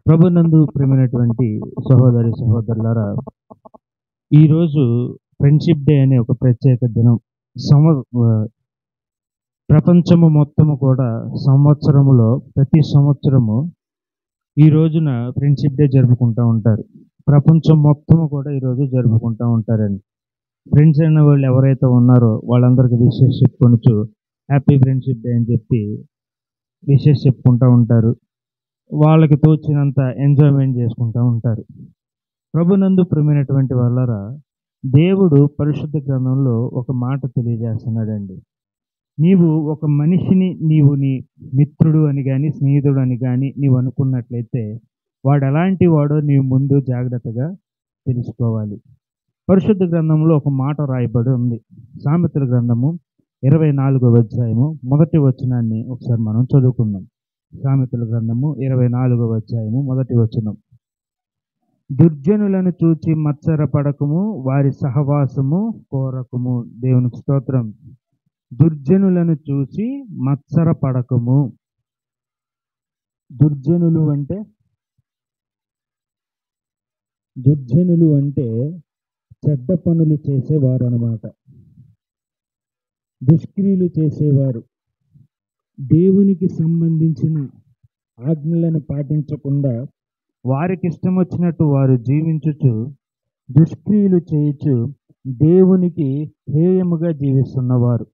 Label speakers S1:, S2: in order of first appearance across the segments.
S1: ప్రభునందు ప్రియమైనటువంటి సహోదరి సహోదరులారా, ఈరోజు ఫ్రెండ్షిప్ డే అనే ఒక ప్రత్యేక దినం. సమ ప్రపంచము మొత్తము కూడా సంవత్సరములో ప్రతి సంవత్సరము ఈ రోజున ఫ్రెండ్షిప్ డే జరుపుకుంటూ ఉంటారు. ప్రపంచం మొత్తము కూడా ఈరోజు జరుపుకుంటూ ఉంటారండి. ఫ్రెండ్స్ అనే వాళ్ళు ఎవరైతే ఉన్నారో వాళ్ళందరికీ విషెస్ చెప్పుకొనొచ్చు హ్యాపీ ఫ్రెండ్షిప్ డే అని చెప్పి విషెస్ చెప్పుకుంటూ ఉంటారు. వాళ్ళకి తోచినంత ఎంజాయ్మెంట్ చేసుకుంటూ ఉంటారు. ప్రభునందు ప్రియమైనటువంటి వాళ్ళారా, దేవుడు పరిశుద్ధ గ్రంథంలో ఒక మాట తెలియజేస్తున్నాడండి. నీవు ఒక మనిషిని నీవు నీ మిత్రుడు అని కానీ స్నేహితుడు అని కానీ నీవు అనుకున్నట్లయితే వాడు ఎలాంటి వాడో నీవు ముందు జాగ్రత్తగా తెలుసుకోవాలి. పరిశుద్ధ గ్రంథంలో ఒక మాట రాయబడి ఉంది. సామెతల గ్రంథము 24వ అధ్యాయము 1వ వచనాన్ని ఒకసారి మనం చదువుకుందాం. సామెతల గ్రంథము 24వ అధ్యాయము 1వ వచనం. దుర్జనులను చూచి మత్సరపడకము, వారి సహవాసము కోరకము. దేవునికి స్తోత్రం. దుర్జనులను చూసి మత్సరపడకము. దుర్జనులు అంటే చెడ్డ పనులు చేసేవారు అన్నమాట. దుష్క్రియలు చేసేవారు, దేవునికి సంబంధించిన ఆజ్ఞలను పాటించకుండా వారికి ఇష్టం వచ్చినట్టు వారు జీవించుచు దుష్క్రియలు చేయుచు దేవునికి హేయముగా జీవిస్తున్నవారు.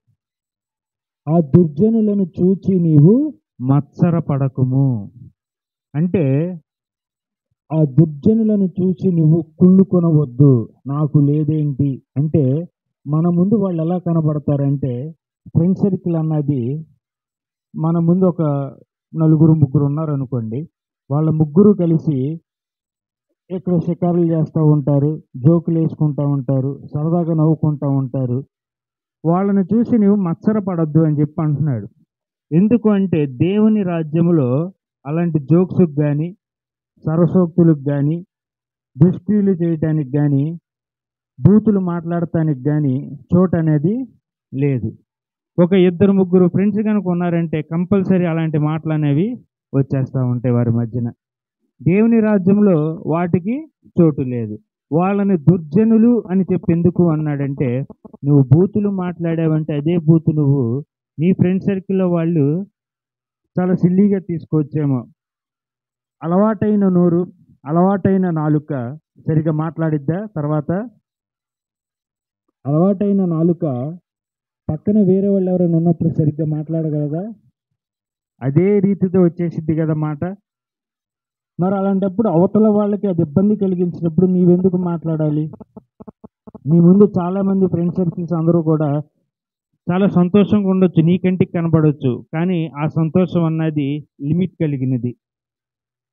S1: ఆ దుర్జనులను చూచి నీవు మత్సరపడకుము. అంటే ఆ దుర్జనులను చూసి నువ్వు కుళ్ళుకొనవద్దు. నాకు లేదేంటి అంటే, మన ముందు వాళ్ళు ఎలా కనబడతారంటే, ఫ్రెండ్ సర్కిల్ అన్నది మన ముందు ఒక నలుగురు ముగ్గురు ఉన్నారనుకోండి. వాళ్ళ ముగ్గురు కలిసి ఇక్కడ షికారులు చేస్తూ ఉంటారు, జోకులు వేసుకుంటూ ఉంటారు, సరదాగా నవ్వుకుంటూ ఉంటారు. వాళ్ళని చూసి నువ్వు మత్సరపడద్దు అని చెప్పి అంటున్నాడు. ఎందుకు అంటే, దేవుని రాజ్యములో అలాంటి జోక్స్కి కానీ సరసోక్తులకు కానీ దుష్క్రియలు చేయటానికి కానీ బూతులు మాట్లాడటానికి కానీ చోటు అనేది లేదు. ఒక ఇద్దరు ముగ్గురు ఫ్రెండ్స్ కనుక ఉన్నారంటే కంపల్సరీ అలాంటి మాటలు అనేవి వచ్చేస్తూ ఉంటాయి వారి మధ్యన. దేవుని రాజ్యంలో వాటికి చోటు లేదు. వాళ్ళని దుర్జనులు అని చెప్పి ఎందుకు అన్నాడంటే, నువ్వు బూతులు మాట్లాడావంటే అదే బూతు నువ్వు నీ ఫ్రెండ్ సర్కిల్లో వాళ్ళు చాలా సిల్లీగా తీసుకోవచ్చేమో. అలవాటైన నోరు, అలవాటైన నాలుక సరిగ్గా మాట్లాడిద్దా? తర్వాత అలవాటైన నాలుక పక్కన వేరే వాళ్ళు ఎవరైనా ఉన్నప్పుడు సరిగ్గా మాట్లాడగలదా? అదే రీతితో వచ్చేసిద్ది కదా మాట. మరి అలాంటప్పుడు అవతల వాళ్ళకి అది ఇబ్బంది కలిగించినప్పుడు నీవెందుకు మాట్లాడాలి? నీ ముందు చాలామంది ఫ్రెండ్ సర్కిల్స్ అందరూ కూడా చాలా సంతోషంగా ఉండొచ్చు, నీ కంటికి కనబడవచ్చు, కానీ ఆ సంతోషం అన్నది లిమిట్ కలిగినది.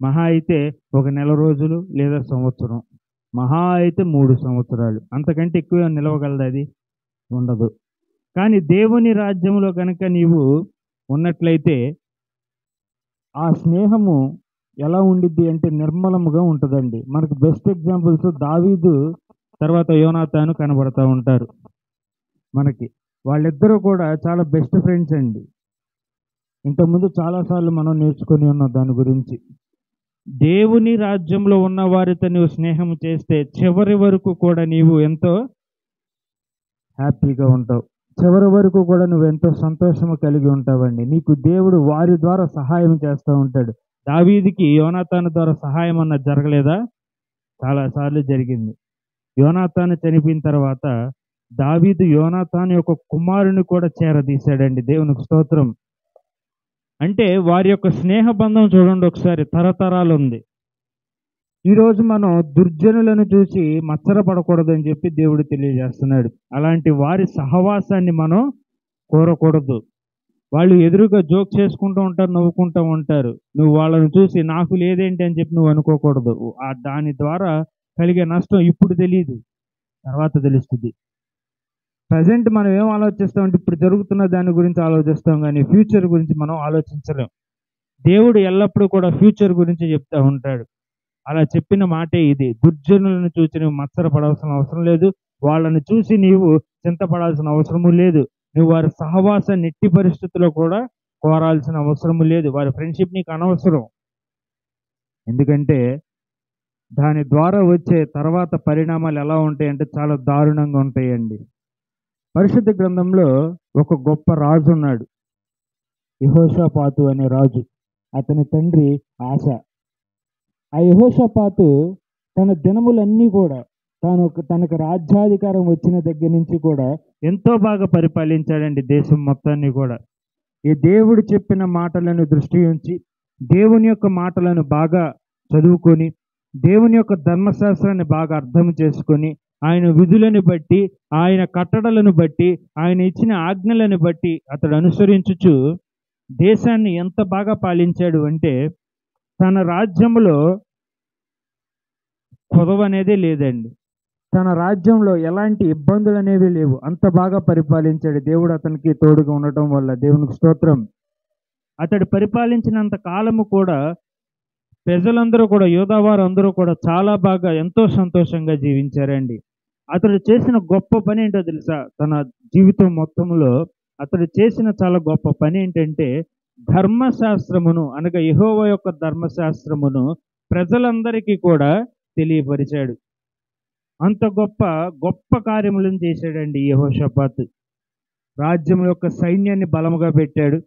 S1: మహా అయితే ఒక నెల రోజులు లేదా సంవత్సరం, మహా అయితే 3 సంవత్సరాలు, అంతకంటే ఎక్కువ నిలవగలదు? అది ఉండదు. కానీ దేవుని రాజ్యంలో కనుక నీవు ఉన్నట్లయితే ఆ స్నేహము ఎలా ఉండిద్ది అంటే నిర్మలముగా ఉంటుందండి. మనకు బెస్ట్ ఎగ్జాంపుల్స్ దావీదు తర్వాత యోనాతాను కనబడతా ఉంటారు మనకి. వాళ్ళిద్దరూ కూడా చాలా బెస్ట్ ఫ్రెండ్స్ అండి. ఇంతకుముందు చాలాసార్లు మనం నేర్చుకొని ఉన్నాం దాని గురించి. దేవుని రాజ్యంలో ఉన్న వారితో నువ్వు స్నేహం చేస్తే చివరి వరకు కూడా నీవు ఎంతో హ్యాపీగా ఉంటావు. చివరి వరకు కూడా నువ్వు ఎంతో సంతోషము కలిగి ఉంటావండి. నీకు దేవుడు వారి ద్వారా సహాయం చేస్తూ ఉంటాడు. దావీదుకి యోనాతాను ద్వారా సహాయం అన్నది జరగలేదా? చాలాసార్లు జరిగింది. యోనాతాను చనిపోయిన తర్వాత దావీదు యోనాతాను యొక్క కుమారుని కూడా చేరదీశాడండి. దేవునికి స్తోత్రం. అంటే వారి యొక్క స్నేహ బంధం చూడండి ఒకసారి, తరతరాలు ఉంది. ఈరోజు మనం దుర్జనులను చూసి మత్సరపడకూడదు అని చెప్పి దేవుడు తెలియజేస్తున్నాడు. అలాంటి వారి సహవాసాన్ని మనం కోరకూడదు. వాళ్ళు ఎదురుగా జోక్ చేసుకుంటూ ఉంటారు, నవ్వుకుంటూ ఉంటారు. నువ్వు వాళ్ళని చూసి నాకు లేదేంటి అని చెప్పి నువ్వు అనుకోకూడదు. దాని ద్వారా కలిగే నష్టం ఇప్పుడు తెలియదు, తర్వాత తెలుస్తుంది. ప్రజెంట్ మనం ఏం ఆలోచిస్తామంటే ఇప్పుడు జరుగుతున్న దాని గురించి ఆలోచిస్తాం, కానీ ఫ్యూచర్ గురించి మనం ఆలోచించలేం. దేవుడు ఎల్లప్పుడూ కూడా ఫ్యూచర్ గురించి చెప్తూ ఉంటాడు. అలా చెప్పిన మాటే ఇది. దుర్జనులను చూసి నువ్వు మత్సరపడాల్సిన అవసరం లేదు. వాళ్ళని చూసి నీవు చింతపడాల్సిన అవసరము లేదు. నువ్వు వారి సహవాసాన్ని ఎట్టి పరిస్థితుల్లో కూడా కోరాల్సిన అవసరము లేదు. వారి ఫ్రెండ్షిప్ నీకు అనవసరం. ఎందుకంటే దాని ద్వారా వచ్చే తర్వాత పరిణామాలు ఎలా ఉంటాయంటే చాలా దారుణంగా ఉంటాయండి. పరిశుద్ధ గ్రంథంలో ఒక గొప్ప రాజు ఉన్నాడు, యెహోషాపాతు అనే రాజు. అతని తండ్రి ఆస. ఆ యెహోషాపాతు తన దినములన్నీ కూడా తనకు రాజ్యాధికారం వచ్చిన దగ్గర నుంచి కూడా ఎంతో బాగా పరిపాలించాడండి దేశం మొత్తాన్ని కూడా. ఈ దేవుడు చెప్పిన మాటలను దృష్టి ఉంచి దేవుని యొక్క మాటలను బాగా చదువుకొని దేవుని యొక్క ధర్మశాస్త్రాన్ని బాగా అర్థం చేసుకొని ఆయన విధులను బట్టి ఆయన కట్టడలను బట్టి ఆయన ఇచ్చిన ఆజ్ఞలను బట్టి అతడు అనుసరించుచు దేశాన్ని ఎంత బాగా పాలించాడు అంటే తన రాజ్యంలో కొదవ అనేదే లేదండి. తన రాజ్యంలో ఎలాంటి ఇబ్బందులు అనేవి లేవు. అంత బాగా పరిపాలించాడు. దేవుడు అతనికి తోడుగా ఉండటం వల్ల దేవునికి స్తోత్రం. అతడు పరిపాలించినంత కాలము కూడా ప్రజలందరూ కూడా యోధావారు అందరూ కూడా చాలా బాగా ఎంతో సంతోషంగా జీవించారండి. అతడు చేసిన గొప్ప పని ఏంటో తెలుసా? తన జీవితం మొత్తంలో అతడు చేసిన చాలా గొప్ప పని ఏంటంటే ధర్మశాస్త్రమును అనగా యెహోవా యొక్క ధర్మశాస్త్రమును ప్రజలందరికీ కూడా తెలియపరిచాడు. అంత గొప్ప గొప్ప కార్యములను చేశాడండి యెహోషాపాతు. రాజ్యం యొక్క సైన్యాన్ని బలముగా పెట్టాడు.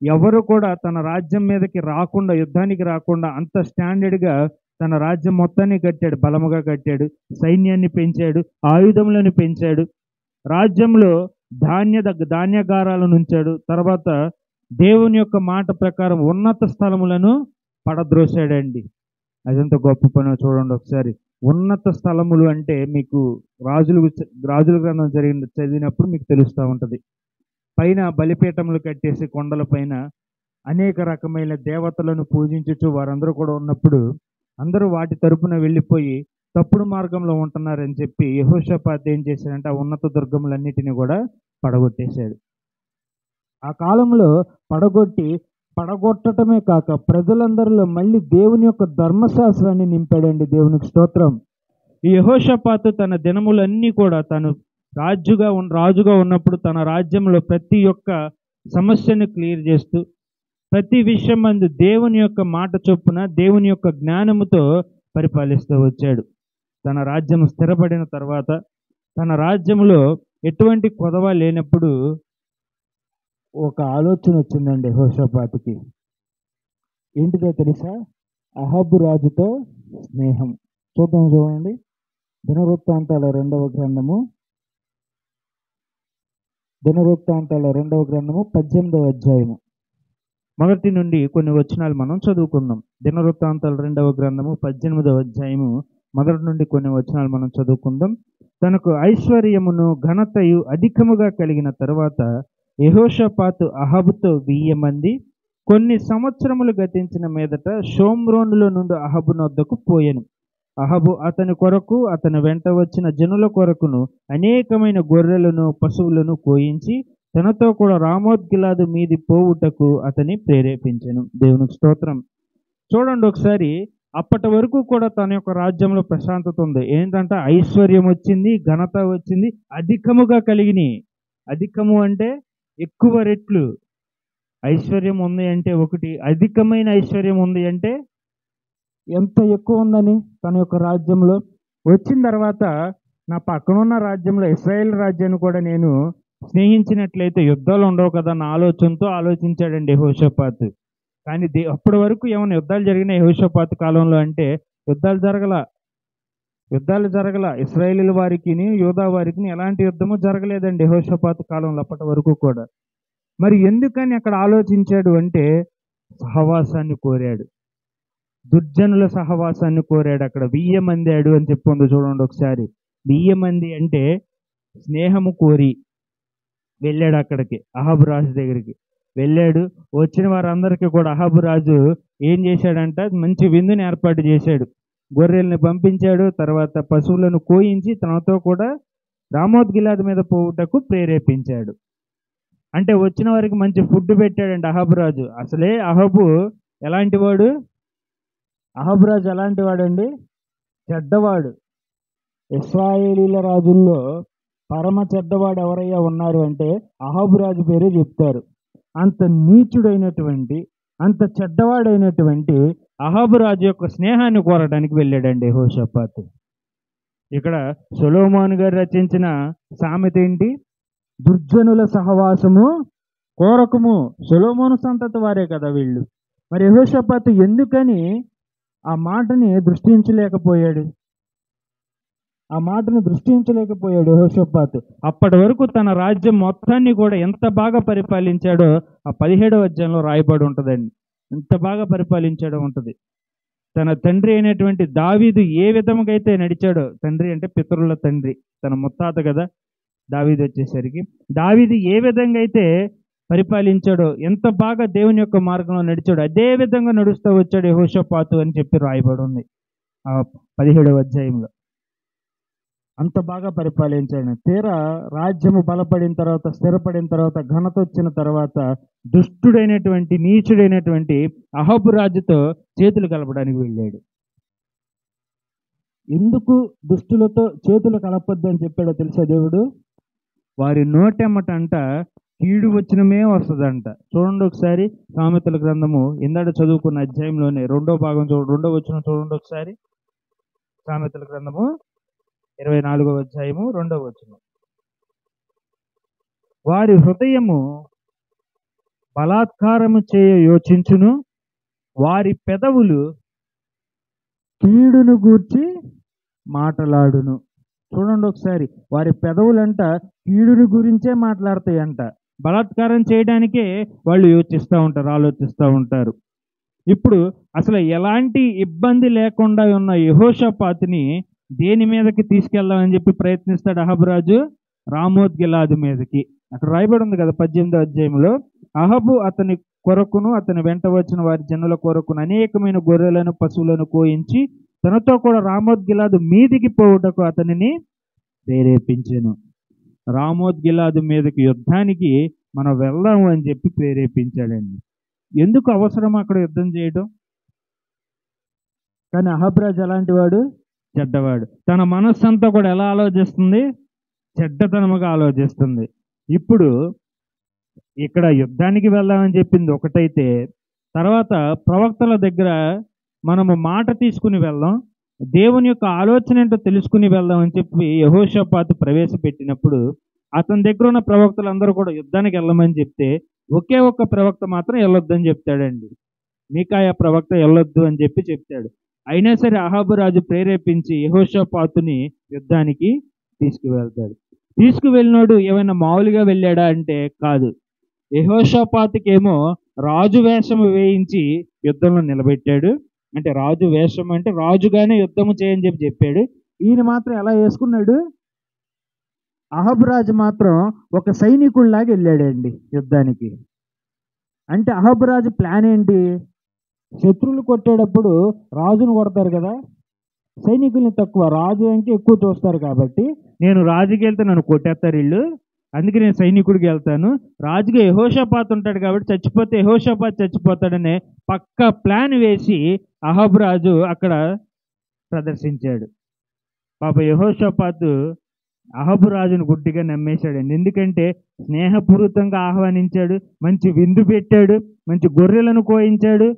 S1: ఎవరు కూడా తన రాజ్యం మీదకి రాకుండా, యుద్ధానికి రాకుండా అంత స్టాండర్డ్గా తన రాజ్యం మొత్తాన్ని కట్టాడు, బలముగా కట్టాడు. సైన్యాన్ని పెంచాడు, ఆయుధములను పెంచాడు. రాజ్యంలో ధాన్యాగారాలను ఉంచాడు. తర్వాత దేవుని యొక్క మాట ప్రకారం ఉన్నత స్థలములను పడద్రోశాడండి. అదంత గొప్ప పని చూడండి ఒకసారి. ఉన్నత స్థలములు అంటే మీకు రాజుల గ్రంథం చదివినప్పుడు మీకు తెలుస్తూ ఉంటుంది. పైన బలిపీఠములు కట్టేసి కొండల పైన అనేక రకమైన దేవతలను పూజించుచు వారందరూ కూడా ఉన్నప్పుడు అందరూ వాటి తరపున వెళ్ళిపోయి తప్పుడు మార్గంలో ఉంటున్నారని చెప్పి యెహోషాపాతు ఏం చేశాడంటే ఆ ఉన్నత దుర్గములన్నిటిని కూడా పడగొట్టేశాడు. ఆ కాలంలో పడగొట్టడమే కాక ప్రజలందరిలో మళ్ళీ దేవుని యొక్క ధర్మశాస్త్రాన్ని నింపాడండి. దేవునికి స్తోత్రం. ఈ యెహోషాపాతు తన దినములన్నీ కూడా తను రాజుగా ఉన్నప్పుడు తన రాజ్యంలో ప్రతి ఒక్క సమస్యను క్లియర్ చేస్తూ ప్రతి విషయం మందు దేవుని యొక్క మాట చొప్పున దేవుని యొక్క జ్ఞానముతో పరిపాలిస్తూ వచ్చాడు. తన రాజ్యం స్థిరపడిన తర్వాత తన రాజ్యంలో ఎటువంటి కొదవ లేనప్పుడు ఒక ఆలోచన వచ్చిందండి యెహోషాపాతుకి. ఏంటిదో తెలుసా? అహాబు రాజుతో స్నేహం. చూడండి, దినవృత్తాంతాల రెండవ గ్రంథము 18వ అధ్యాయము మొదటి నుండి కొన్ని వచనాలు మనం చదువుకుందాం. దినవృత్తాంతాల 2వ గ్రంథము 18వ అధ్యాయము మొదటి నుండి కొన్ని వచనాలు మనం చదువుకుందాం. తనకు ఐశ్వర్యమును ఘనతయు అధికముగా కలిగిన తరువాత యెహోషాపాతు అహాబుతో 1000 మంది కొన్ని సంవత్సరములు గతించిన మీదట షోమ్రోనులో నుండి అహాబు నొద్దకు పోయెను. అహాబు అతని కొరకు అతని వెంట వచ్చిన జనుల కొరకును అనేకమైన గొర్రెలను పశువులను కోయించి తనతో కూడా రామోత్గిలాదు మీది పోవుటకు అతని ప్రేరేపించెను. దేవునికి స్తోత్రం. చూడండి ఒకసారి, అప్పటి వరకు కూడా తన యొక్క రాజ్యంలో ప్రశాంతత ఉంది. ఏంటంటే ఐశ్వర్యం వచ్చింది, ఘనత వచ్చింది, అధికముగా కలిగినాయి. అధికము అంటే ఎక్కువ రెట్లు ఐశ్వర్యం ఉంది అంటే ఒకటి, అధికమైన ఐశ్వర్యం ఉంది అంటే ఎంత ఎక్కువ ఉందని తన యొక్క రాజ్యంలో వచ్చిన తర్వాత నా పక్కనున్న రాజ్యంలో ఇశ్రాయేల్ రాజ్యాన్ని కూడా నేను స్నేహించినట్లయితే యుద్ధాలు ఉండవు కదా అన్న ఆలోచనతో ఆలోచించాడండి యెహోషాపాతు. కానీ అప్పటి వరకు ఏమైనా యుద్ధాలు జరిగిన యెహోషాపాతు కాలంలో అంటే యుద్ధాలు జరగల ఇశ్రాయేలీల వారికి యూదా వారికి ఎలాంటి యుద్ధము జరగలేదండి యెహోషాపాతు కాలంలో అప్పటి వరకు కూడా. మరి ఎందుకని అక్కడ ఆలోచించాడు అంటే సహవాసాన్ని కోరాడు, దుర్జనుల సహవాసాన్ని కోరాడు. అక్కడ 1000 మంది అని చెప్పుకుందో చూడండి ఒకసారి. 1000 మంది అంటే స్నేహము కోరి వెళ్ళాడు. అక్కడికి అహాబు రాజు దగ్గరికి వెళ్ళాడు. వచ్చిన వారందరికీ కూడా అహాబు రాజు ఏం చేశాడంట, మంచి విందుని ఏర్పాటు చేశాడు. గొర్రెల్ని పంపించాడు. తర్వాత పశువులను కోయించి తనతో కూడా రామోత్గిలాదు మీద పోవుటకు ప్రేరేపించాడు. అంటే వచ్చిన వారికి మంచి ఫుడ్ పెట్టాడండి అహాబు రాజు. అసలే అహాబు ఎలాంటి వాడు? అహాబు రాజు ఎలాంటి వాడండి? చెడ్డవాడు. ఇశ్రాయేలీల రాజుల్లో పరమ చెడ్డవాడు ఎవరయ్యా ఉన్నారు అంటే అహాబు రాజు పేరే చెప్తారు. అంత నీచుడైనటువంటి, అంత చెడ్డవాడైనటువంటి అహాబు రాజు యొక్క స్నేహాన్ని కోరడానికి వెళ్ళాడండి యెహోషాపాతు. ఇక్కడ సొలొమోను గారు రచించిన సామెత ఏంటి? దుర్జనుల సహవాసము కోరకము. సొలొమోను సంతతి వారే కదా వీళ్ళు. మరి యెహోషాపాతు ఎందుకని ఆ మాటని దృష్టించలేకపోయాడు? యెహోషాపాతు అప్పటి వరకు తన రాజ్యం మొత్తాన్ని కూడా ఎంత బాగా పరిపాలించాడో ఆ 17వ అధ్యాయంలో రాయబడి ఉంటుందండి. ఎంత బాగా పరిపాలించాడో ఉంటుంది. తన తండ్రి అయినటువంటి దావీదు ఏ విధముగా అయితే నడిచాడో, తండ్రి అంటే పితరుల తండ్రి, తన ముత్తాత కదా దావీదు వచ్చేసరికి, దావీదు ఏ విధంగా అయితే పరిపాలించాడో, ఎంత బాగా దేవుని యొక్క మార్గంలో నడిచాడో అదే విధంగా నడుస్తూ వచ్చాడు యెహోషాపాతు అని చెప్పి రాయబడి ఉంది ఆ 17వ అధ్యాయంలో. అంత బాగా పరిపాలించాడు. తీరా రాజ్యము బలపడిన తర్వాత, స్థిరపడిన తర్వాత, ఘనత వచ్చిన తర్వాత దుష్టుడైనటువంటి నీచుడైనటువంటి అహాబు రాజుతో చేతులు కలపడానికి వెళ్ళాడు. ఎందుకు దుష్టులతో చేతులు కలపొద్దు అని చెప్పాడో తెలుసా దేవుడు? వారి నోటెమ్మటంట కీడు వచ్చినమే వస్తుందంట. చూడండి ఒకసారి సామెతల గ్రంథము ఇందాక చదువుకున్న అధ్యాయంలోనే 2వ భాగం చూడండి, 2వ వచనం చూడండి ఒకసారి. సామెతల గ్రంథము 24వ అధ్యాయము 2వ వచనం. వారి హృదయము బలాత్కారము చేయ యోచించును, వారి పెదవులు కీడును గూర్చి మాటలాడును. చూడండి ఒకసారి, వారి పెదవులంట కీడుని గురించే మాట్లాడతాయంట. బలాత్కారం చేయడానికే వాళ్ళు యోచిస్తూ ఉంటారు, ఆలోచిస్తూ ఉంటారు. ఇప్పుడు అసలు ఎలాంటి ఇబ్బంది లేకుండా ఉన్న యెహోషాపాతుని దేని మీదకి తీసుకెళ్దామని చెప్పి ప్రయత్నిస్తాడు అహాబు రాజు? రామోత్ గిలాదు మీదకి. అక్కడ రాయబడి ఉంది కదా 18వ అధ్యాయంలో, అహాబు అతని కొరకును అతని వెంట వచ్చిన వారి జనుల కొరకును అనేకమైన గొర్రెలను పశువులను కోయించి తనతో కూడా రామోత్ గిలాదు మీదికి పోవుటకు అతనిని ప్రేరేపించెను. రామోత్ గిలాదు మీదకి యుద్ధానికి మనం వెళ్దాము అని చెప్పి ప్రేరేపించాడండి. ఎందుకు అవసరం అక్కడ యుద్ధం చేయడం? కానీ అహాబు రాజు ఎలాంటి వాడు? చెడ్డవాడు. తన మనస్సంతా కూడా ఎలా ఆలోచిస్తుంది? చెడ్డతనముగా ఆలోచిస్తుంది. ఇప్పుడు ఇక్కడ యుద్ధానికి వెళ్దామని చెప్పింది ఒకటైతే, తర్వాత ప్రవక్తల దగ్గర మనము మాట తీసుకుని వెళ్దాం, దేవుని యొక్క ఆలోచన ఏంటో తెలుసుకుని వెళ్దాం అని చెప్పి యెహోషాపాతు ప్రవేశపెట్టినప్పుడు అతని దగ్గర ఉన్న ప్రవక్తలందరూ కూడా యుద్ధానికి వెళ్ళమని చెప్తే ఒకే ఒక్క ప్రవక్త మాత్రం వెళ్ళొద్దని చెప్తాడండి. మీకాయా ప్రవక్త వెళ్ళొద్దు అని చెప్పి చెప్తాడు. అయినా సరే అహాబు రాజు ప్రేరేపించి యెహోషాపాతుని యుద్ధానికి తీసుకువెళ్తాడు. తీసుకువెళ్ళినోడు ఏమైనా మామూలుగా వెళ్ళాడా అంటే కాదు. యెహోషాపాతుకేమో రాజు వేషము వేయించి యుద్ధంలో నిలబెట్టాడు. అంటే రాజు వేషం అంటే రాజుగానే యుద్ధము చేయని చెప్పి చెప్పాడు. ఈయన మాత్రం ఎలా వేసుకున్నాడు? అహాబు రాజు మాత్రం ఒక సైనికుల్లాగా వెళ్ళాడండి యుద్ధానికి. అంటే అహాబు రాజు ప్లాన్ ఏంటి? శత్రువులు కొట్టేటప్పుడు రాజును కొడతారు కదా, సైనికుల్ని తక్కువ, రాజు అంటే ఎక్కువ చూస్తారు. కాబట్టి నేను రాజుకి వెళ్తే నన్ను కొట్టేస్తారు వీళ్ళు, అందుకే నేను సైనికుడికి వెళ్తాను. రాజుగా యెహోషాపాతు ఉంటాడు కాబట్టి చచ్చిపోతే యెహోషాపాతు చచ్చిపోతాడనే పక్క ప్లాన్ వేసి అహాబు రాజు అక్కడ ప్రదర్శించాడు. పాప యెహోషాపాతు అహాబు రాజును గుడ్డిగా నమ్మేశాడండి. ఎందుకంటే స్నేహపూరితంగా ఆహ్వానించాడు, మంచి విందు పెట్టాడు, మంచి గొర్రెలను కోయించాడు,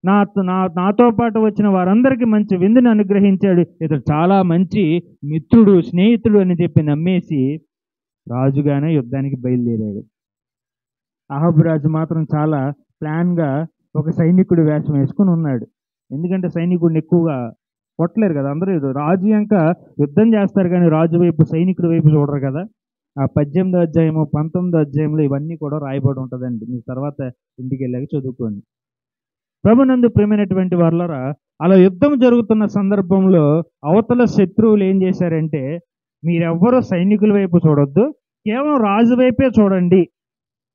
S1: నాతో పాటు వచ్చిన వారందరికీ మంచి విందుని అనుగ్రహించాడు, ఇతడు చాలా మంచి మిత్రుడు, స్నేహితుడు అని చెప్పి నమ్మేసి రాజుగానే యుద్ధానికి బయలుదేరాడు. అహాబు రాజు మాత్రం చాలా ప్లాన్గా ఒక సైనికుడి వేషం వేసుకుని ఉన్నాడు. ఎందుకంటే సైనికుడిని ఎక్కువగా కొట్టలేరు కదా అందరూ. రాజు ఇంకా యుద్ధం చేస్తారు కానీ రాజు వైపు, సైనికుడి వైపు చూడరు కదా. ఆ 18వ అధ్యాయము 19వ అధ్యాయంలో ఇవన్నీ కూడా రాయబడి ఉంటుందండి. మీ తర్వాత ఇంటికి వెళ్ళాక చదువుకోండి. ప్రభునందు ప్రియమైనటువంటి వారలారా, అలా యుద్ధం జరుగుతున్న సందర్భంలో అవతల శత్రువులు ఏం చేశారంటే, మీరెవ్వరూ సైనికుల వైపు చూడొద్దు, కేవలం రాజు వైపే చూడండి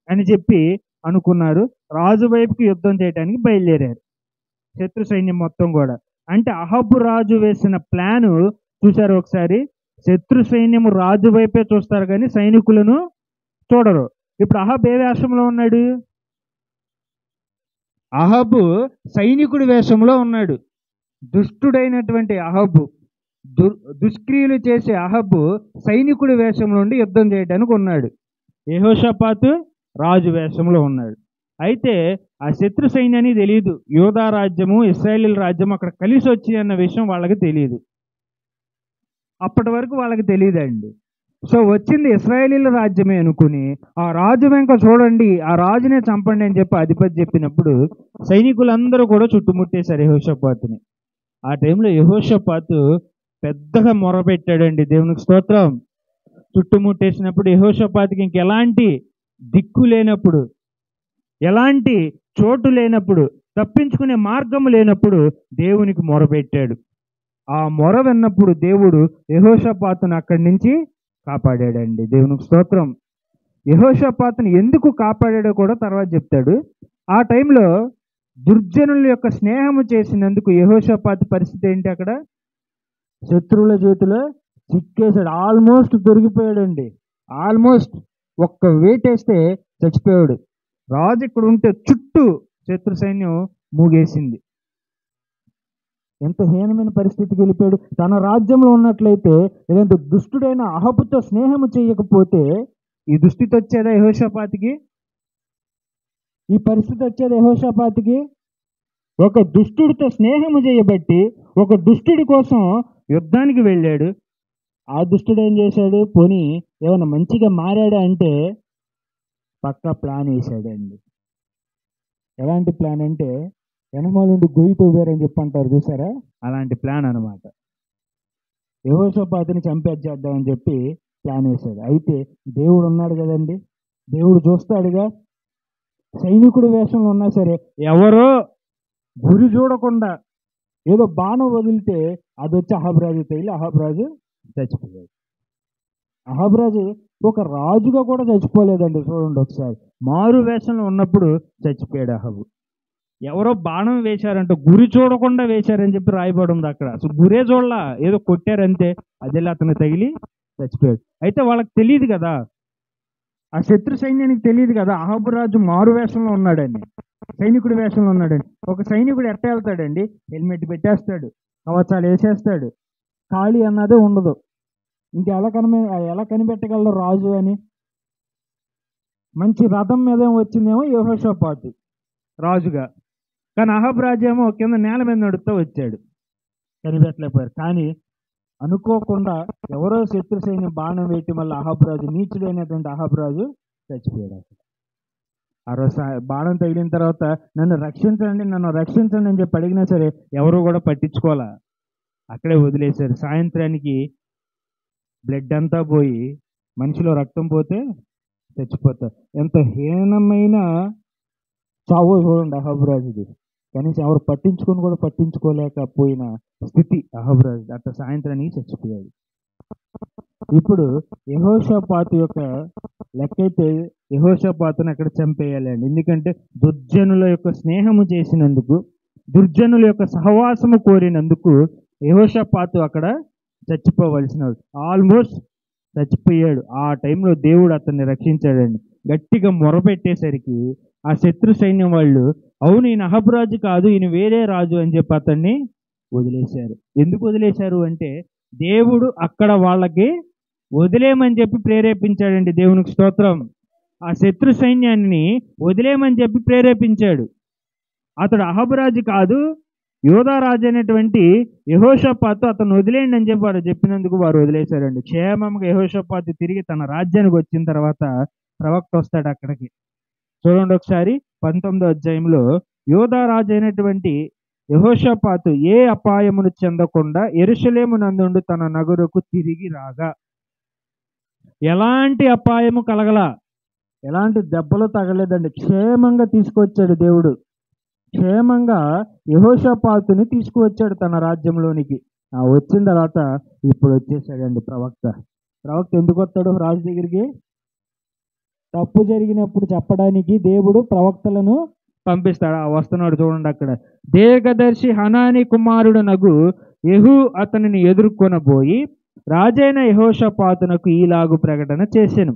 S1: అని చెప్పి అనుకున్నారు. రాజు వైపుకి యుద్ధం చేయడానికి బయలుదేరారు శత్రు సైన్యం మొత్తం కూడా. అంటే అహాబు రాజు వేసిన ప్లాను చూశారు ఒకసారి. శత్రు సైన్యము రాజు వైపే చూస్తారు కానీ సైనికులను చూడరు. ఇప్పుడు అహాబు ఏ వేషంలో ఉన్నాడు? అహాబు సైనికుడి వేషంలో ఉన్నాడు. దుష్టుడైనటువంటి అహాబు, దుష్క్రియలు చేసే అహాబు సైనికుడి వేషంలో ఉండి యుద్ధం చేయడానికి ఉన్నాడు. యెహోషాపాతు రాజు వేషంలో ఉన్నాడు. అయితే ఆ శత్రు సైన్యాన్ని తెలియదు, యూదా రాజ్యము ఇశ్రాయేలీయుల రాజ్యం అక్కడ కలిసి వచ్చి అన్న విషయం వాళ్ళకి తెలియదు. అప్పటి వరకు వాళ్ళకి తెలియదండి. సో వచ్చింది ఇశ్రాయేలీయుల రాజ్యమే అనుకుని ఆ రాజు వెంక చూడండి, ఆ రాజునే చంపండి అని చెప్పి అధిపతి చెప్పినప్పుడు సైనికులందరూ కూడా చుట్టుముట్టేశారు యెహోషాపాతుని. ఆ టైంలో యెహోషాపాతు పెద్దగా మొరపెట్టాడండి, దేవునికి స్తోత్రం. చుట్టుముట్టేసినప్పుడు యెహోషాపాతుకి ఇంకెలాంటి దిక్కు లేనప్పుడు, ఎలాంటి చోటు లేనప్పుడు, తప్పించుకునే మార్గం లేనప్పుడు దేవునికి మొరపెట్టాడు. ఆ మొర విన్నప్పుడు దేవుడు యెహోషాపాతును అక్కడి నుంచి కాపాడాడండి, దేవునికి స్తోత్రం. యెహోషాపాతుని ఎందుకు కాపాడాడో కూడా తర్వాత చెప్తాడు. ఆ టైంలో దుర్జనుల యొక్క స్నేహము చేసినందుకు యెహోషాపాతు పరిస్థితి ఏంటి, అక్కడ శత్రువుల చేతిలో చిక్కేశాడు. ఆల్మోస్ట్ దొరికిపోయాడండి, ఆల్మోస్ట్ ఒక్క వేటేస్తే చచ్చిపోయాడు. రాజు ఇక్కడ ఉంటే చుట్టూ శత్రు సైన్యం మూగేసింది. ఎంత హీనమైన పరిస్థితికి వెళ్ళిపోయాడు. తన రాజ్యంలో ఉన్నట్లయితే లేదంటే దుష్టుడైన అహబుతో స్నేహము చేయకపోతే ఈ దుస్థితి వచ్చేదా యెహోషాపాతుకి? ఈ పరిస్థితి వచ్చేదా యెహోషాపాతుకి? ఒక దుష్టుడితో స్నేహము చేయబట్టి ఒక దుష్టుడి కోసం యుద్ధానికి వెళ్ళాడు. ఆ దుష్టుడు ఏం చేశాడు, పోనీ ఏమైనా మంచిగా మారాడా అంటే పక్కా ప్లాన్ వేశాడండి. ఎలాంటి ప్లాన్ అంటే వెనకమాలుండి గొయ్యి తవ్వారని చెప్పి అంటారు చూసారా, అలాంటి ప్లాన్ అనమాట. యెహోషాపాతుని చంపేద్దామని చెప్పి ప్లాన్ వేశాడు. అయితే దేవుడు ఉన్నాడు కదండి, దేవుడు చూస్తాడుగా. సైనికుడి వేషంలో ఉన్నా సరే ఎవరో గురి చూడకుండా ఏదో బాణం వదిలితే అది వచ్చి అహబ్రాజు తగిలి అహబ్రాజు చచ్చిపోయాడు. అహబ్రాజు ఒక రాజుగా కూడా చచ్చిపోలేదండి, చూడండి ఒకసారి. మారు వేషంలో ఉన్నప్పుడు చచ్చిపోయాడు అహబు. ఎవరో బాణం వేశారంట, గురి చూడకుండా వేశారని చెప్పి రాయబడి ఉంది అక్కడ. అసలు గురే చూడలా, ఏదో కొట్టారంతే, అది అతను తగిలి చచ్చిపోయాడు. అయితే వాళ్ళకి తెలియదు కదా, ఆ శత్రు సైన్యానికి తెలియదు కదా అహబు రాజు మారు వేషంలో ఉన్నాడని, సైనికుడి వేషంలో ఉన్నాడని. ఒక సైనికుడు ఎట్ట వెళ్తాడండి, హెల్మెట్ పెట్టేస్తాడు, కవచాలు వేసేస్తాడు, ఖాళీ అన్నదే ఉండదు. ఇంకెలా ఎలా కనిపెట్టగలరు రాజు అని? మంచి రథం మీద వచ్చిందేమో యెహోషాపాతు రాజుగా, కానీ అహబ్ రాజు ఏమో కింద నేల మీద నడుస్తూ వచ్చాడు, కనిపెట్టలేకపోయారు. కానీ అనుకోకుండా ఎవరో శత్రు సైన్యం బాణం వేయటం వల్ల అహబ్ రాజు, నీచుడైనటువంటి అహబ్ రాజు చచ్చిపోయాడు. ఆ రోజు బాణం తగిలిన తర్వాత నన్ను రక్షించండి, నన్ను రక్షించండి అని చెప్పి అడిగినా సరే ఎవరు కూడా పట్టించుకోవాలా, అక్కడే వదిలేశారు. సాయంత్రానికి బ్లడ్ అంతా పోయి మనిషిలో రక్తం పోతే చచ్చిపోతారు. ఎంత హీనమైన చావో చూడండి అహబ్ రాజుది. కనీసం ఎవరు పట్టించుకోలేకపోయిన స్థితి అహబ్ రాజు. అట్లా సాయంత్రానికి చచ్చిపోయాడు. ఇప్పుడు యెహోషాపాతు యొక్క లెక్కైతే యెహోషాపాతుని అక్కడ చంపేయాలండి. ఎందుకంటే దుర్జనుల యొక్క స్నేహము చేసినందుకు, దుర్జనుల యొక్క సహవాసము కోరినందుకు యెహోషాపాతు అక్కడ చచ్చిపోవలసినవాడు. ఆల్మోస్ట్ చచ్చిపోయాడు. ఆ టైంలో దేవుడు అతన్ని రక్షించాడండి. గట్టిగా మొరపెట్టేసరికి ఆ శత్రు సైన్యం వాళ్ళు, అవును ఈయన అహబ్ రాజు కాదు, ఈయన వేరే రాజు అని చెప్పి అతన్ని వదిలేశారు. ఎందుకు వదిలేశారు అంటే దేవుడు అక్కడ వాళ్ళకి వదిలేయమని చెప్పి ప్రేరేపించాడండి, దేవునికి స్తోత్రం. ఆ శత్రు సైన్యాన్ని వదిలేయమని చెప్పి ప్రేరేపించాడు. అతడు అహబ్ రాజు కాదు, యోధా రాజు అయినటువంటి యెహోషాపాతు, అతను వదిలేయండి అని చెప్పి వాడు చెప్పినందుకు వారు వదిలేశారండి. క్షేమంగా యెహోషాపాతు తిరిగి తన రాజ్యానికి వచ్చిన తర్వాత ప్రవక్త వస్తాడు అక్కడికి. చూడండి ఒకసారి 19వ అధ్యాయంలో, యోధా రాజు అయినటువంటి యెహోషాపాతు ఏ అపాయమును చెందకుండా యెరూషలేము నందుండు తన నగరుకు తిరిగి రాగా. ఎలాంటి అపాయము కలగల, ఎలాంటి దెబ్బలు తగలేదండి, క్షేమంగా తీసుకొచ్చాడు దేవుడు. క్షేమంగా యెహోషాపాతుని తీసుకువచ్చాడు తన రాజ్యంలోనికి. వచ్చిన తర్వాత ఇప్పుడు వచ్చేసాడండి ప్రవక్త. ప్రవక్త ఎందుకు వస్తాడు రాజు దగ్గరికి? తప్పు జరిగినప్పుడు చెప్పడానికి దేవుడు ప్రవక్తలను పంపిస్తాడు. వస్తున్నాడు చూడండి అక్కడ. దీర్ఘదర్శి హనాని కుమారుడు నగు యెహూ అతనిని ఎదుర్కొనబోయి రాజైన యెహోషాపాతునకు ఈలాగు ప్రకటన చేసెను.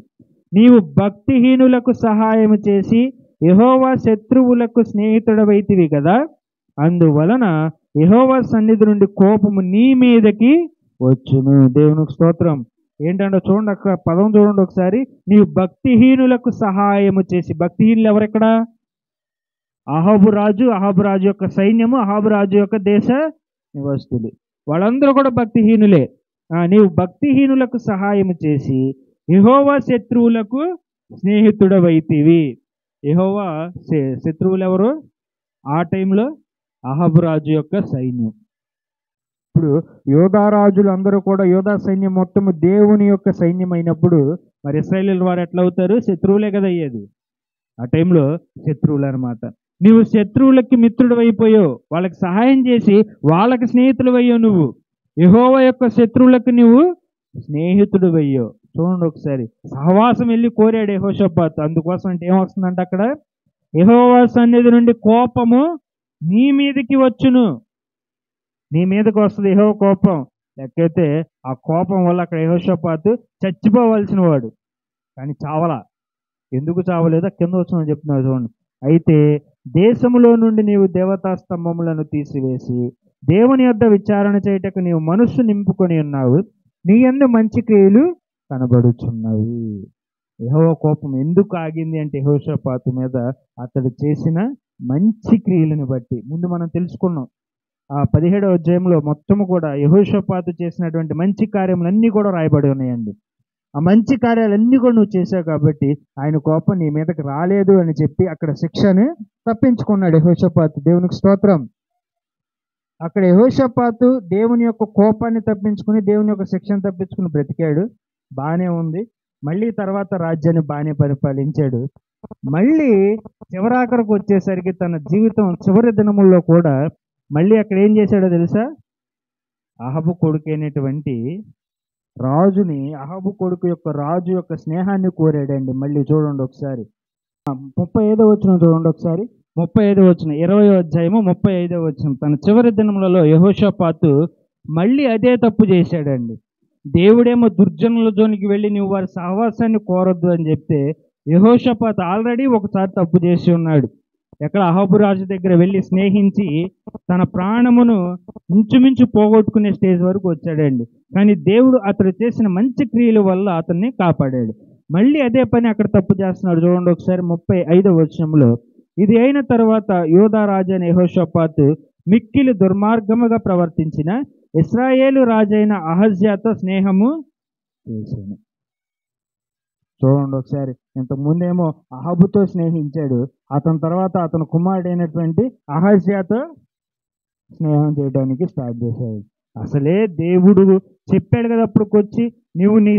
S1: నీవు భక్తిహీనులకు సహాయం చేసి యెహోవా శత్రువులకు స్నేహితుడవైతివి కదా, అందువలన యెహోవా సన్నిధి నుండి కోపము నీ మీదకి వచ్చును. దేవునికి స్తోత్రం. ఏంటంటే చూడండి అక్కడ పదం చూడండి ఒకసారి. నీవు భక్తిహీనులకు సహాయము చేసి, భక్తిహీనులు ఎవరెక్కడ? అహాబు రాజు యొక్క సైన్యము, అహాబు రాజు యొక్క దేశ నివాసులు వాళ్ళందరూ కూడా భక్తిహీనులే. నీవు భక్తిహీనులకు సహాయం చేసి యెహోవా శత్రువులకు స్నేహితుడవైతివి. యెహోవా శత్రువులు ఎవరు ఆ టైంలో? అహాబు రాజు యొక్క సైన్యం. ఇప్పుడు యోధా రాజులు అందరూ కూడా, యోధా సైన్యం మొత్తము దేవుని యొక్క సైన్యం అయినప్పుడు మరి ఇశ్రాయేలీయుల వారు ఎట్లా అవుతారు? శత్రువులే కదా అయ్యేది. ఆ టైంలో శత్రువులు అనమాట. నువ్వు శత్రువులకి మిత్రుడు అయిపోయావు, వాళ్ళకి సహాయం చేసి వాళ్ళకి స్నేహితుడు అయ్యావు. నువ్వు యెహోవా యొక్క శత్రువులకు నువ్వు స్నేహితుడు అయ్యావు. చూడండి ఒకసారి, సహవాసం వెళ్ళి కోరాడు యెహోషాపాతు. అందుకోసం అంటే ఏమొస్తుందంటే అక్కడ, యెహోవా సన్నిధి నుండి కోపము నీ మీదకి వచ్చును. నీ మీదకి వస్తుంది యెహోవా కోపం. లేకపోతే ఆ కోపం వల్ల అక్కడ యెహోషాపాతు చచ్చిపోవలసిన వాడు, కానీ చావలా. ఎందుకు చావలేదో కింద వచ్చిన చెప్తున్నావు చూడండి. అయితే దేశములో నుండి నీవు దేవతా స్తంభములను తీసివేసి దేవుని యొద్ద విచారణ చేయటకు నీవు మనస్సు నింపుకొని ఉన్నావు. నీ యందు మంచి క్రియలు కనబడుచున్నవి. యెహోవా కోపం ఎందుకు ఆగింది అంటే యెహోషాపాతు మీద అతడు చేసిన మంచి క్రియలను బట్టి. ముందు మనం తెలుసుకున్నాం, ఆ 17వ అధ్యాయంలో మొత్తము కూడా యెహోషాపాతు చేసినటువంటి మంచి కార్యములన్నీ కూడా రాయబడి ఉన్నాయండి. ఆ మంచి కార్యాలన్నీ కూడా నువ్వు చేశావు కాబట్టి ఆయన కోపం నీ మీదకి రాలేదు అని చెప్పి అక్కడ శిక్షను తప్పించుకున్నాడు యెహోషాపాతు. దేవునికి స్తోత్రం. అక్కడ యెహోషాపాతు దేవుని యొక్క కోపాన్ని తప్పించుకుని, దేవుని యొక్క శిక్షను తప్పించుకుని బ్రతికాడు. బాగానే ఉంది. మళ్ళీ తర్వాత రాజ్యాన్ని బాగానే పరిపాలించాడు. మళ్ళీ చివరాఖరకు వచ్చేసరికి తన జీవితం చివరి దినముల్లో కూడా మళ్ళీ అక్కడ ఏం చేశాడో తెలుసా? అహాబు కొడుకైనటువంటి రాజుని, అహాబు కొడుకు యొక్క రాజు యొక్క స్నేహాన్ని కోరాడండి. మళ్ళీ చూడండి ఒకసారి 35వ వచనం చూడండి ఒకసారి. 35వ వచనం, 20వ అధ్యాయము 35వ వచనం. తన చివరి దినములలో యెహోషాపాతు మళ్ళీ అదే తప్పు చేశాడండి. దేవుడేమో దుర్జనుల జోనికి వెళ్ళి నువ్వు వారి సహవాసాన్ని కోరొద్దు అని చెప్తే, యెహోషాపాతు ఆల్రెడీ ఒకసారి తప్పు చేసి ఉన్నాడు. ఎక్కడ? అహాబు రాజు దగ్గర వెళ్ళి స్నేహించి తన ప్రాణమును ఇంచుమించు పోగొట్టుకునే స్టేజ్ వరకు వచ్చాడండి. కానీ దేవుడు అతడు చేసిన మంచి క్రియల వల్ల అతన్ని కాపాడాడు. మళ్ళీ అదే పని అక్కడ తప్పు చేస్తున్నాడు. చూడండి ఒకసారి 35వ వచనంలో, ఇది అయిన తర్వాత యోధా రాజు అయిన యెహోషాపాతు మిక్కిలి దుర్మార్గముగా ప్రవర్తించిన ఇశ్రాయేలు రాజైన అహజ్యాతో స్నేహము చేశాను. చూడండి ఒకసారి, ఇంతకు ముందేమో అహాబుతో స్నేహించాడు, అతని తర్వాత అతని కుమారుడైనటువంటి అహజ్యాతో స్నేహం చేయడానికి స్టార్ట్ చేశాడు. అసలే దేవుడు చెప్పాడు కదా అప్పటికొచ్చి, నువ్వు నీ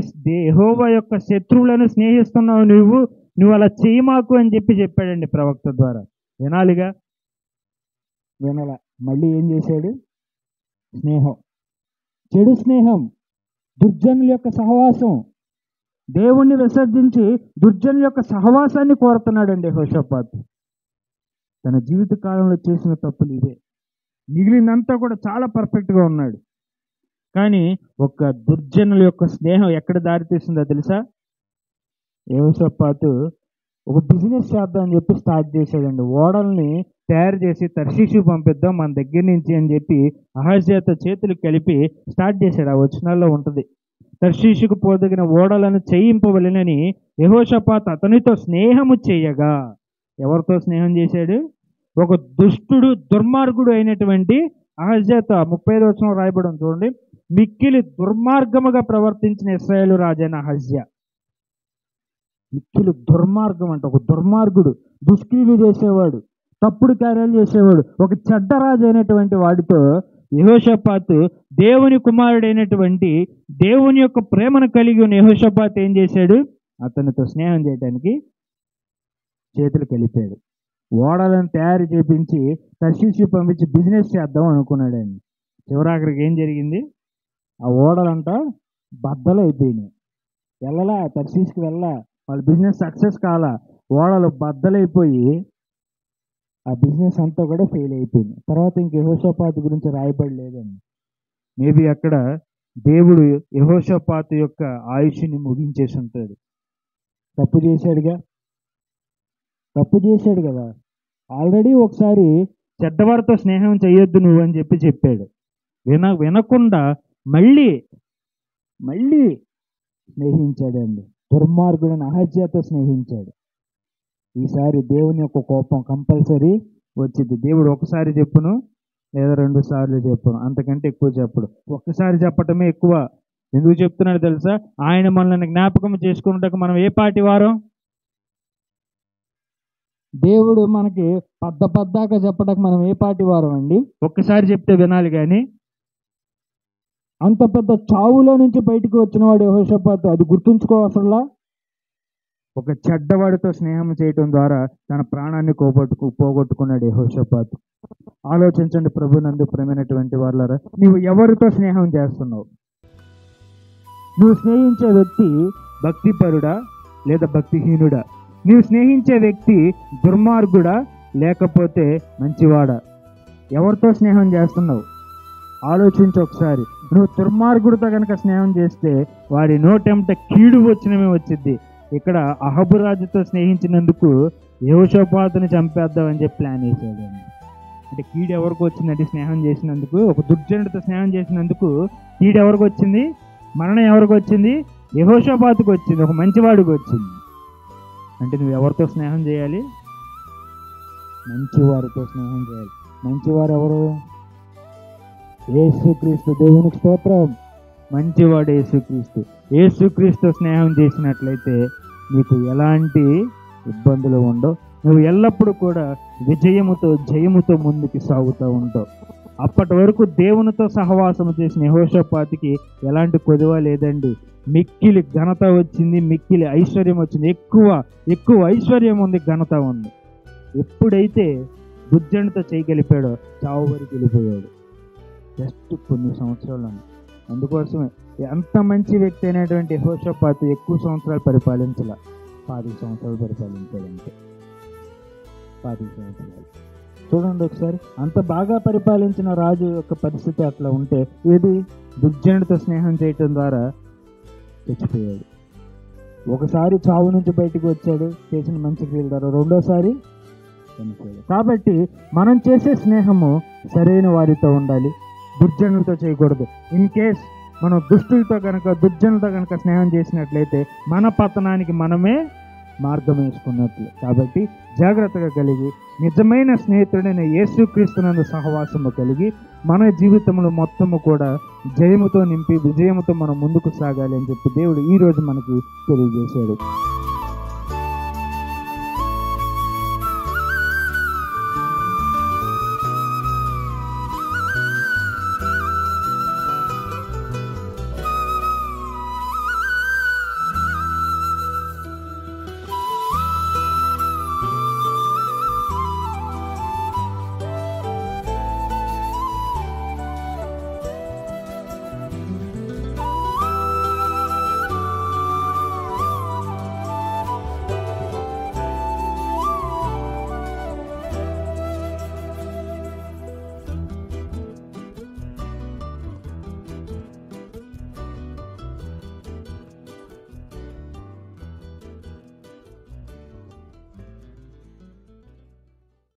S1: యెహోవా యొక్క శత్రువులను స్నేహిస్తున్నావు, నువ్వు అలా చేయమాకు అని చెప్పాడండి ప్రవక్త ద్వారా. వినాలిగా, వినాల. మళ్ళీ ఏం చేశాడు? స్నేహం, చెడు స్నేహం, దుర్జనుల యొక్క సహవాసం, దేవుణ్ణి విసర్జించి దుర్జనుల యొక్క సహవాసాన్ని కోరుతున్నాడండి యెహోషాపాతు. తన జీవిత కాలంలో చేసిన తప్పులు ఇవే. మిగిలినంతా కూడా చాలా పర్ఫెక్ట్గా ఉన్నాడు. కానీ ఒక దుర్జనుల యొక్క స్నేహం ఎక్కడ దారితీస్తుందో తెలుసా? యెహోషాపాతు ఒక బిజినెస్ చేద్దాం అని చెప్పి స్టార్ట్ చేశాడండి. ఓడల్ని తయారు చేసి తర్షీషు పంపిద్దాం మన దగ్గర నుంచి అని చెప్పి అహజ్యాతో చేతులు కలిపి స్టార్ట్ చేశాడు. ఆ వచనాల్లో ఉంటుంది, తర్షీషుకు పోదగిన ఓడలను చేయింపవలెనని యెహోషాపాతు అతనితో స్నేహము చేయగా. ఎవరితో స్నేహం చేశాడు? ఒక దుష్టుడు, దుర్మార్గుడు అయినటువంటి అహజ్యాతో. 35వ వచనం రాయబడం చూడండి, మిక్కిలి దుర్మార్గముగా ప్రవర్తించిన ఇశ్రాయేలు రాజైన అహజ్యా. మిక్కిలి దుర్మార్గం అంటే ఒక దుర్మార్గుడు, దుష్క్రియలు చేసేవాడు, తప్పుడు కార్యాలు చేసేవాడు, ఒక చెడ్డ రాజు అయినటువంటి వాడితో యెహోషాపాతు, దేవుని కుమారుడైనటువంటి దేవుని యొక్క ప్రేమను కలిగి ఉన్న యెహోషాపాతు ఏం చేశాడు? అతనితో స్నేహం చేయడానికి చేతులు కలిపాడు. ఓడలను తయారు చేపించి తర్షీషు పంపించి బిజినెస్ చేద్దాం అనుకున్నాడండి. చివరాఖరికి ఏం జరిగింది? ఆ ఓడలంట బద్దలు అయిపోయినాయి. వెళ్ళలా, తర్షీషుకి వెళ్ళా, వాళ్ళ బిజినెస్ సక్సెస్ కాలా, ఓడలు బద్దలైపోయి ఆ బిజినెస్ అంతా కూడా ఫెయిల్ అయిపోయింది. తర్వాత ఇంక యెహోషాపాతు గురించి రాయబడలేదండి. మేబీ అక్కడ దేవుడు యెహోషాపాతు యొక్క ఆయుష్ని ముగించేసి ఉంటాడు. తప్పు చేశాడు కదా. ఆల్రెడీ ఒకసారి చెడ్డవారితో స్నేహం చేయొద్దు నువ్వు అని చెప్పాడు. వినకుండా మళ్ళీ స్నేహించాడండి. దుర్మార్గుడైన అహజ్యాతో స్నేహించాడు. ఈసారి దేవుని యొక్క కోపం కంపల్సరీ వచ్చింది. దేవుడు ఒకసారి చెప్పును లేదా 2 సార్లు చెప్పును, అంతకంటే ఎక్కువ చెప్పడు. ఒక్కసారి చెప్పటమే ఎక్కువ. ఎందుకు చెప్తున్నాడు తెలుసా? ఆయన మనల్ని జ్ఞాపకం చేసుకున్నట్టుగా మనం ఏ పాటి వారం? దేవుడు మనకి పద్దాక చెప్పడానికి మనం ఏ పాటి వారం అండి? ఒక్కసారి చెప్తే వినాలి కానీ. అంత పెద్ద చావులో నుంచి బయటికి వచ్చిన వాడు యెహోషాపాతు, అది గుర్తుంచుకోవసరలా. ఒక చెడ్డవాడితో స్నేహం చేయటం ద్వారా తన ప్రాణాన్ని పోగొట్టుకున్నాడు యెహోషాపాతు. ఆలోచించండి ప్రభునందు ప్రియమైనటువంటి వాళ్ళారా, నువ్వు ఎవరితో స్నేహం చేస్తున్నావు? నువ్వు స్నేహించే వ్యక్తి భక్తిపరుడా లేదా భక్తిహీనుడా? నువ్వు స్నేహించే వ్యక్తి దుర్మార్గుడా లేకపోతే మంచివాడా? ఎవరితో స్నేహం చేస్తున్నావు ఆలోచించు ఒకసారి. నువ్వు దుర్మార్గుడితో కనుక స్నేహం చేస్తే వాడి నోటెంట కీడు వచ్చినమే వచ్చింది. ఇక్కడ అహబు రాజుతో స్నేహించినందుకు యెహోషాపాతుని చంపేద్దామని చెప్పి ప్లాన్ వేసాడు. అంటే కీడు ఎవరికి వచ్చిందంటే స్నేహం చేసినందుకు, ఒక దుర్జనుడితో స్నేహం చేసినందుకు కీడు ఎవరికి వచ్చింది? మరణం ఎవరికి వచ్చింది? యెహోషాపాతుకు వచ్చింది, ఒక మంచివాడికి వచ్చింది. అంటే నువ్వు ఎవరితో స్నేహం చేయాలి? మంచివారితో స్నేహం చేయాలి. మంచివారు ఎవరు? యేసుక్రీస్తు. దేవునికి స్తోత్రం. మంచివాడు యేసుక్రీస్తు. యేసుక్రీస్తు స్నేహం చేసినట్లయితే నీకు ఎలాంటి ఇబ్బందులు ఉండవు. నువ్వు ఎల్లప్పుడూ కూడా విజయముతో జయముతో ముందుకు సాగుతూ ఉంటావు. అప్పటి వరకు దేవునితో సహవాసం చేసిన యెహోషాపాతుకి ఎలాంటి కొదువ లేదండి. మిక్కిలి ఘనత వచ్చింది, మిక్కిలి ఐశ్వర్యం వచ్చింది. ఎక్కువ ఐశ్వర్యం ఉంది, ఘనత ఉంది. ఎప్పుడైతే దుర్జనుడితో చేయగలిపాడో చావు వరకు వెళ్ళిపోయాడు. జస్ట్ కొన్ని సంవత్సరాలను. అందుకోసమే ఎంత మంచి వ్యక్తి అయినటువంటి యెహోషాపాతు ఎక్కువ సంవత్సరాలు పరిపాలించాల. 10 సంవత్సరాలు పరిపాలించాడంటే 10 సంవత్సరాలు. చూడండి ఒకసారి, అంత బాగా పరిపాలించిన రాజు యొక్క పరిస్థితి అట్లా ఉంటే, ఏది దుర్జనుడితో స్నేహం చేయటం ద్వారా చచ్చిపోయాడు. ఒకసారి చావు నుంచి బయటకు వచ్చాడు చేసిన మంచి క్రియల ద్వారా, రెండోసారి చనిపోయాడు. కాబట్టి మనం చేసే స్నేహము సరైన వారితో ఉండాలి, దుర్జనులతో చేయకూడదు. ఇన్ కేస్ మనం దుర్జనులతో కనుక స్నేహం చేసినట్లయితే మన పతనానికి మనమే మార్గం వేసుకున్నట్లు. కాబట్టి జాగ్రత్తగా కలిగి నిజమైన స్నేహితుడైన యేసుక్రీస్తునందు సహవాసము కలిగి మన జీవితంలో మొత్తము కూడా జయముతో నింపి విజయముతో మనం ముందుకు సాగాలి అని చెప్పి దేవుడు ఈరోజు మనకి తెలియజేశాడు.